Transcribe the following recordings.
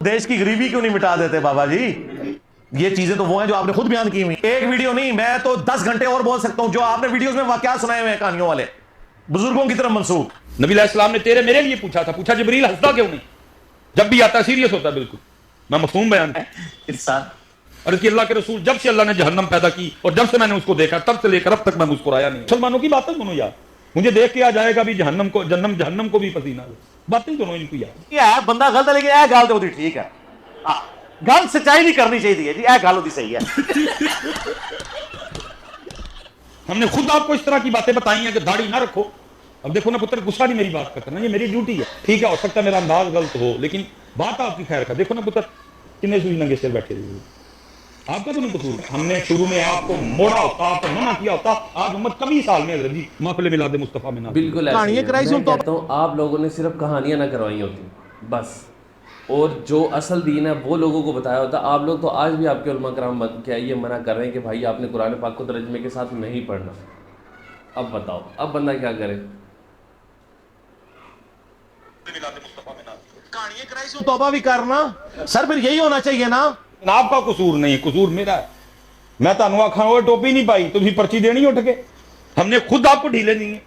دیش کی غریبی کیوں نہیں مٹا دیتے بابا جی؟ یہ چیزیں تو وہ ہیں جو آپ نے خود بیان کی ہوئی. ایک ویڈیو نہیں, میں تو 10 گھنٹے اور بول سکتا ہوں جو آپ نے ویڈیوز میں واقعات سنائے ہوئے ہیں کہانیوں والے, بزرگوں کی طرف منسوخ. نبی علیہ السلام نے تیرے میرے لیے پوچھا تھا, پوچھا جبریل ہنستا کیوں نہیں؟ جب بھی آتا سیریس ہوتا بالکل. میں مفہوم بیان اور اس کی اللہ کے رسول جب سے اللہ نے جہنم پیدا کی اور جب سے میں نے اس کو دیکھا تب سے لے کر اب تک میں مسکرایا نہیں. مسلمانوں کی باتیں سنو یار, مجھے دیکھ کے آ جائے گا بھی جہنم کو بھی پسینہ ہے. باتیں سنو ان کی یار. یہ ہے بندہ غلط ہے لیکن اے گل تو ہوتی ٹھیک ہے, گل سچائی نہیں کرنی چاہیے جی, اے گل ہوتی صحیح ہے. ہم نے خود آپ کو اس طرح کی باتیں بتائی ہیں کہ داڑھی نہ رکھو. اب دیکھو نا پتر, غصہ نہیں میری بات کا کرنا, یہ میری ڈیوٹی ہے. ٹھیک ہے ہو سکتا ہے میرا انداز غلط ہو لیکن بات آپ کی خیر کا. دیکھو نا پتر کتنے سوئی ننگے سر بیٹھے ہوئے, آپ کا تو نہیں قصور. ہم نے شروع میں آپ کو موڑا ہوتا, آپ کو منع کیا ہوتا, آج امت کبھی سال میں حضرت جی محفل میلاد مصطفیٰ میں نہ. بالکل ایسے ہی ہے. میں کہتا ہوں آپ لوگوں نے صرف کہانیاں نہ کروائی ہوتی بس, اور جو اصل دین ہے وہ لوگوں کو بتایا ہوتا. آپ لوگ تو آج بھی آپ کے علماء کرام کیا یہ منع کر رہے ہیں کہ بھائی آپ نے قرآن پاک کو ترجمے کے ساتھ نہیں پڑھنا. اب بتاؤ اب بندہ کیا کرے؟ توبہ بھی کرنا سر, پھر یہی ہونا چاہیے نا. آپ کا قصور نہیں, قصور میرا ہے. میں تانوں آکھاں وہ ٹوپی نہیں پائی تھی پرچی دینی اٹھ کے. ہم نے خود آپ کو ڈھیلے دیے,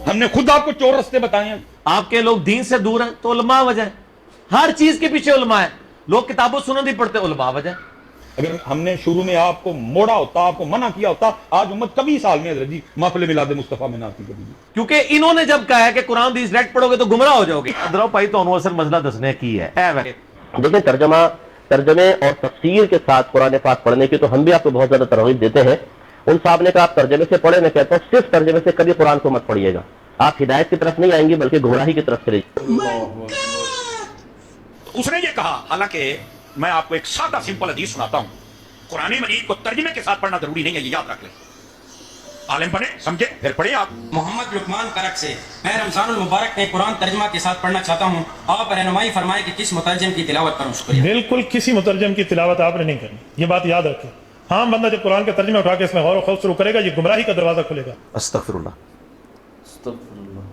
ہم نے خود آپ کو چور رستے بتائے ہیں. آپ کے لوگ دین سے دور ہیں تو علماء وجہ ہے, ہر چیز کے پیچھے علماء ہے. لوگ کتابوں سنن نہیں پڑھتے, علماء وجہ ہے. اگر ہم نے شروع میں آپ کو موڑا ہوتا, آپ کو منع کیا ہوتا, آج امت کبھی سال میں حضرت جی محفل میلاد مصطفیٰ میں نہ آتی کبھی. کیونکہ انہوں نے جب کہا ہے کہ قرآن حدیث ڈائریکٹ پڑھو گے تو گمراہ ہو جاؤ گے. ادھر بھائی تو اصل مسئلہ دسنے کی ہے. دیکھیں ترجمے اور تفسیر کے ساتھ قرآن پاک پڑھنے کی تو ہم بھی آپ کو بہت زیادہ ترغیب دیتے ہیں. ان صاحب نے کہا آپ ترجمے سے پڑھیں, میں کہتا ہوں صرف ترجمے سے کبھی قرآن کو مت پڑھیے گا. آپ ہدایت کی طرف نہیں آئیں گے بلکہ گمراہی کی طرف چلے جائیں. اس نے یہ کہا, حالانکہ میں آپ کو ایک سادہ سمپل حدیث سناتا ہوں, قرآن مجید کو ترجمے کے ساتھ پڑھنا ضروری نہیں ہے, یہ یاد رکھ لیں. عالم پڑھیں, سمجھے, پھر پڑھیں آپ. محمد لقمان کرک سے, میں رمضان المبارک میں قرآن ترجمہ کے ساتھ پڑھنا چاہتا ہوں. آپ رہنمائی فرمائیں کہ کس مترجم کی تلاوت کروں. شکریہ. بالکل کسی مترجم کی تلاوت آپ نے نہیں کرنی, یہ بات یاد رکھیں. ہاں بندہ جب قرآن کا ترجمہ اٹھا کے اس میں غور و خوف شروع کرے گا, یہ گمراہی کا دروازہ کھلے گا. استغفر اللہ, استغفر اللہ.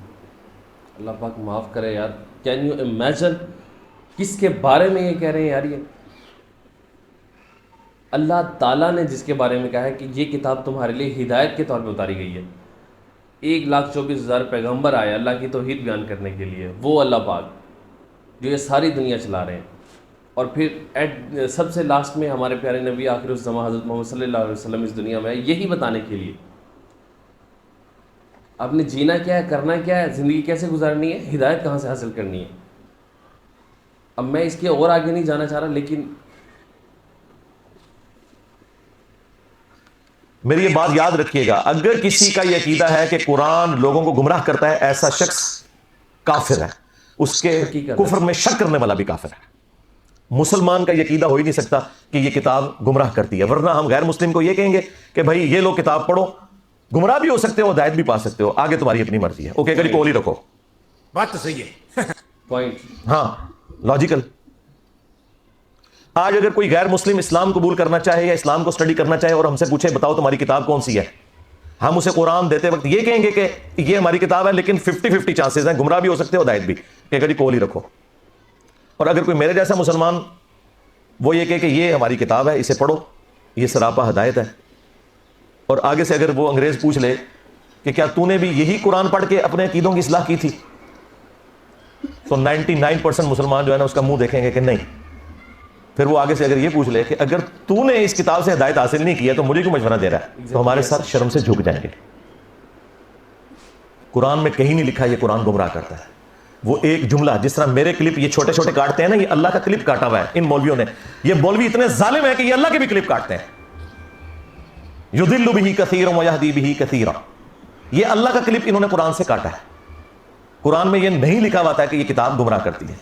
اللہ پاک معاف کرے یار. کین یو امیجن کس کے بارے میں یہ کہہ رہے ہیں یار؟ یہ اللہ تعالیٰ نے جس کے بارے میں کہا ہے کہ یہ کتاب تمہارے لیے ہدایت کے طور پہ اتاری گئی ہے. 1,24,000 پیغمبر آئے اللہ کی توحید بیان کرنے کے لیے, وہ اللہ پاک جو یہ ساری دنیا چلا رہے ہیں. اور پھر سب سے لاسٹ میں ہمارے پیارے نبی آخر الزماں حضرت محمد صلی اللہ علیہ وسلم اس دنیا میں یہی بتانے کے لیے آپ نے جینا کیا ہے, کرنا کیا ہے, زندگی کیسے گزارنی ہے, ہدایت کہاں سے حاصل کرنی ہے. اب میں اس کے اور آگے نہیں جانا چاہ رہا, لیکن میری یہ بات یاد رکھیے گا, اگر کسی کا یہ عقیدہ ہے کہ قرآن لوگوں کو گمراہ کرتا ہے, ایسا شخص کافر ہے. اس کے کفر میں شک کرنے والا بھی کافر ہے. مسلمان کا یہ عقیدہ ہو ہی نہیں سکتا کہ یہ کتاب گمراہ کرتی ہے, ورنہ ہم غیر مسلم کو یہ کہیں گے کہ بھائی یہ لوگ کتاب پڑھو, گمراہ بھی ہو سکتے ہو, ہدایت بھی پا سکتے ہو, آگے تمہاری اپنی مرضی ہے. اوکے, کبھی کول ہی رکھو. بات تو صحیح ہے. پوائنٹ, ہاں لاجیکل. آج اگر کوئی غیر مسلم اسلام قبول کرنا چاہے یا اسلام کو اسٹڈی کرنا چاہے اور ہم سے پوچھے بتاؤ تمہاری کتاب کون سی ہے, ہم اسے قرآن دیتے وقت یہ کہیں گے کہ یہ ہماری کتاب ہے, لیکن 50-50 چانسز ہیں, گمراہ بھی ہو سکتے ہو, ہدایت بھی. کہ کبھی کول ہی رکھو. اور اگر کوئی میرے جیسا مسلمان وہ یہ کہ یہ ہماری کتاب ہے, اسے پڑھو, یہ سراپا ہدایت ہے, اور آگے سے اگر وہ انگریز پوچھ لے کہ کیا تو نے بھی یہی قرآن پڑھ کے اپنے عقیدوں کی اصلاح کی تھی, تو 99% مسلمان جو ہے نا اس کا منہ دیکھیں گے کہ نہیں. پھر وہ آگے سے اگر یہ پوچھ لے کہ اگر تو نے اس کتاب سے ہدایت حاصل نہیں کی ہے تو مجھے کیوں مشورہ دے رہا ہے, تو ہمارے ساتھ شرم سے جھک جائیں گے. قرآن میں کہیں نہیں لکھا یہ قرآن گمراہ کرتا ہے. وہ ایک جملہ, جس طرح میرے کلپ یہ چھوٹے چھوٹے کاٹتے ہیں نا, یہ اللہ کا کلپ کاٹا ہوا ہے ان مولویوں نے. یہ مولوی اتنے ظالم ہیں کہ یہ اللہ کے بھی کلپ کاٹتے ہیں. یضل بہ کثیرا ویہدی بہ کثیرا, یہ اللہ کا کلپ انہوں نے قرآن سے کاٹا ہے. قرآن میں یہ نہیں لکھا ہوا تھا کہ یہ کتاب گمراہ کرتی ہے.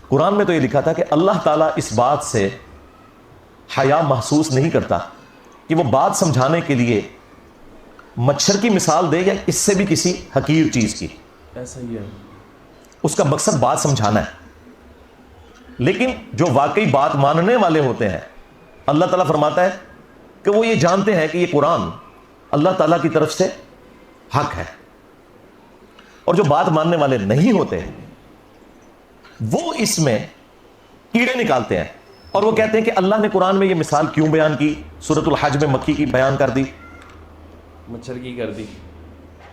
قرآن میں تو یہ لکھا تھا کہ اللہ تعالیٰ اس بات سے حیا محسوس نہیں کرتا کہ وہ بات سمجھانے کے لیے مچھر کی مثال دے یا اس سے بھی کسی حقیر چیز کی. ایسا ہی ہے, اس کا مقصد بات سمجھانا ہے. لیکن جو واقعی بات ماننے والے ہوتے ہیں, اللہ تعالیٰ فرماتا ہے کہ وہ یہ جانتے ہیں کہ یہ قرآن اللہ تعالیٰ کی طرف سے حق ہے. اور جو بات ماننے والے نہیں ہوتے وہ اس میں کیڑے نکالتے ہیں اور وہ کہتے ہیں کہ اللہ نے قرآن میں یہ مثال کیوں بیان کی؟ سورۃ الحج میں مکی کی بیان کر دی، مچھر کی کر دی،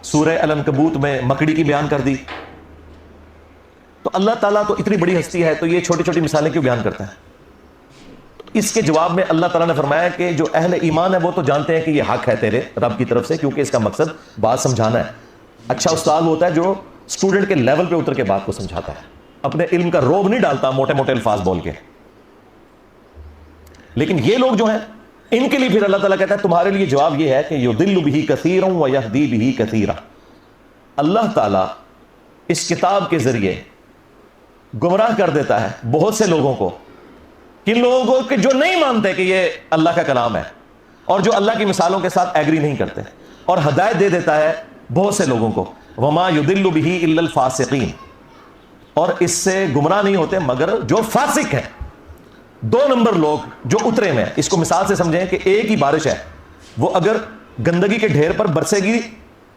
سورہ العنکبوت میں مکڑی کی بیان کر دی. تو اللہ تعالیٰ تو اتنی بڑی ہستی ہے تو یہ چھوٹی چھوٹی مثالیں کیوں بیان کرتا ہے؟ اس کے جواب میں اللہ تعالیٰ نے فرمایا کہ جو اہل ایمان ہے وہ تو جانتے ہیں کہ یہ حق ہے تیرے رب کی طرف سے، کیونکہ اس کا مقصد بات سمجھانا ہے. اچھا استاد ہوتا ہے جو اسٹوڈنٹ کے لیول پہ اتر کے بات کو سمجھاتا ہے، اپنے علم کا روب نہیں ڈالتا موٹے موٹے الفاظ بول کے. لیکن یہ لوگ جو ہیں ان کے لیے پھر اللہ تعالیٰ کہتا ہے تمہارے لیے جواب یہ ہے کہ یضل بہ کثیرا ویہدی بہ کثیرا. اللہ تعالیٰ اس کتاب کے ذریعے گمراہ کر دیتا ہے بہت سے لوگوں کو، کن لوگوں کو کہ جو نہیں مانتے کہ یہ اللہ کا کلام ہے اور جو اللہ کی مثالوں کے ساتھ ایگری نہیں کرتے، اور ہدایت دے دیتا ہے بہت سے لوگوں کو. وما یضل بہ الا الفاسقین، اور اس سے گمراہ نہیں ہوتے مگر جو فاسق ہیں. 2 نمبر لوگ جو اترے میں. اس کو مثال سے سمجھیں کہ ایک ہی بارش ہے، وہ اگر گندگی کے ڈھیر پر برسے گی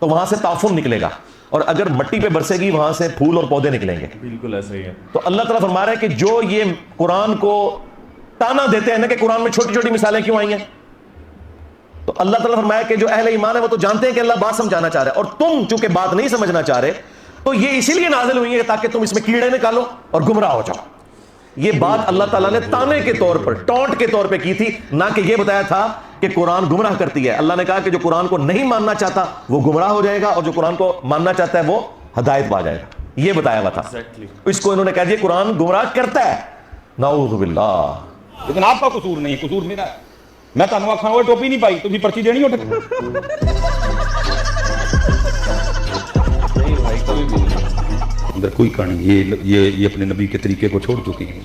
تو وہاں سے تعفن نکلے گا، اور اگر مٹی پہ برسے گی وہاں سے پھول اور پودے نکلیں گے. بالکل ایسا ہی ہے. تو اللہ تعالیٰ فرما رہا ہے کہ جو یہ قرآن کو تانا دیتے ہیں نا کہ قرآن میں چھوٹی چھوٹی مثالیں کیوں آئی ہیں، تو اللہ تعالیٰ فرمایا کہ جو اہل ایمان ہے وہ تو جانتے ہیں کہ اللہ بات سمجھانا چاہ رہا ہے، اور تم چونکہ بات نہیں سمجھنا چاہ رہے تو یہ اسی لیے نازل ہوئی ہے تاکہ تم اس میں کیڑے نکالو اور گمراہ ہو جاؤ. یہ بات اللہ تعالیٰ نے تانے کے طور پر، ٹونٹ کے طور پہ کی تھی، نہ کہ یہ بتایا تھا کہ قرآن گمراہ کرتی ہے. اللہ نے کہا کہ جو قرآن کو نہیں ماننا چاہتا وہ گمراہ ہو جائے گا، اور جو قرآن کو ماننا چاہتا ہے وہ ہدایت پا جائے گا. یہ بتایا ہوا تھا. اس کو انہوں نے کہا جی قرآن گمراہ کرتا ہے. نعوذ باللہ. لیکن آپ کا قصور نہیں، قصور میرا ہے. میں تمہیں آکھاں وہ ٹوپی نہیں پائی، تھی پرچی دینی ہوتی. اندر کوئی کہانی یہ اپنے نبی کے طریقے کو چھوڑ چکی ہیں.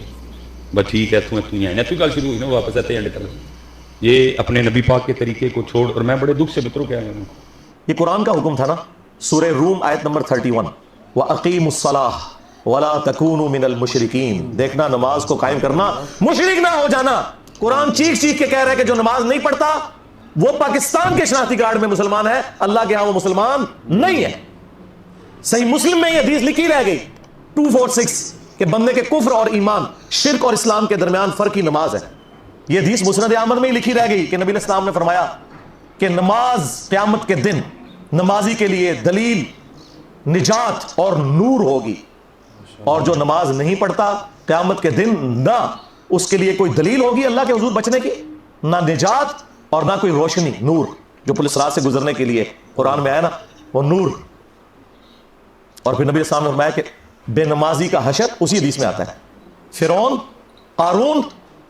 بس ٹھیک ہے، تو گل شروع ہوئی نا، واپس آتے ہیں یہ اپنے نبی پاک کے طریقے کو چھوڑ. اور میں بڑے دکھ سے بتروں کیا ہوں. یہ قرآن کا حکم تھا نا، سورہ روم آیت نمبر 31، وَأَقِيمُوا الصَّلَاةَ وَلَا تَكُونُوا مِنَ الْمُشْرِكِينَ. دیکھنا نماز کو قائم کرنا، مشرک نہ ہو جانا. قرآن چیخ چیخ کے کہہ رہا ہے کہ جو نماز نہیں پڑھتا وہ پاکستان کے شناختی کارڈ میں مسلمان ہے، اللہ کے ہاں وہ مسلمان نہیں ہے. صحیح مسلم میں یہ حدیث لکھی رہ گئی 246 کہ بندے کے کفر اور ایمان، شرک اور اسلام کے درمیان فرق کی نماز ہے. یہ حدیث مسند احمد میں ہی لکھی رہ گئی کہ نبی علیہ السلام نے فرمایا کہ نماز قیامت کے دن نمازی کے لیے دلیل، نجات اور نور ہوگی، اور جو نماز نہیں پڑھتا قیامت کے دن نہ اس کے لیے کوئی دلیل ہوگی اللہ کے حضور بچنے کی، نہ نجات اور نہ کوئی روشنی، نور جو پولیس رات سے گزرنے کے لیے قرآن میں آیا نا وہ نور. اور پھر نبی السلام نے فرمایا کہ بے نمازی کا حشر اسی حدیث میں آتا ہے، فرعون، قارون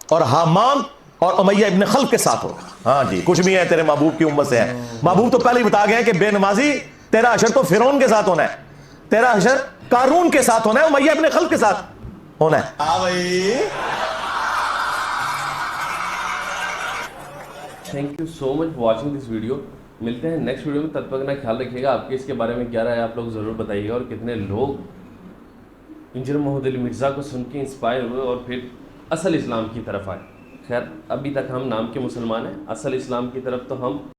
اور حامان اور امیہ ابن خلف کے ساتھ ہوگا. ہاں جی، کچھ بھی ہے تیرے محبوب کی امت سے ہے. محبوب تو پہلے ہی بتا گئے کہ بے نمازی تیرا حشر تو فرعون کے ساتھ ہونا ہے، تیرا حشر قارون کے ساتھ ہونا ہے، امیہ ابن خلف کے ساتھ ہونا ہے. Thank you so much for watching this video. ملتے ہیں نیکسٹ ویڈیو میں، تب تک اپنا خیال رکھیے گا. آپ کے اس کے بارے میں کیا رائے آپ لوگ ضرور بتائیے گا، اور کتنے لوگ انجر محمد علی مرزا کو سن کے انسپائر ہوئے اور پھر اصل اسلام کی طرف آئے. خیر ابھی تک ہم نام کے مسلمان ہیں، اصل اسلام کی طرف تو ہم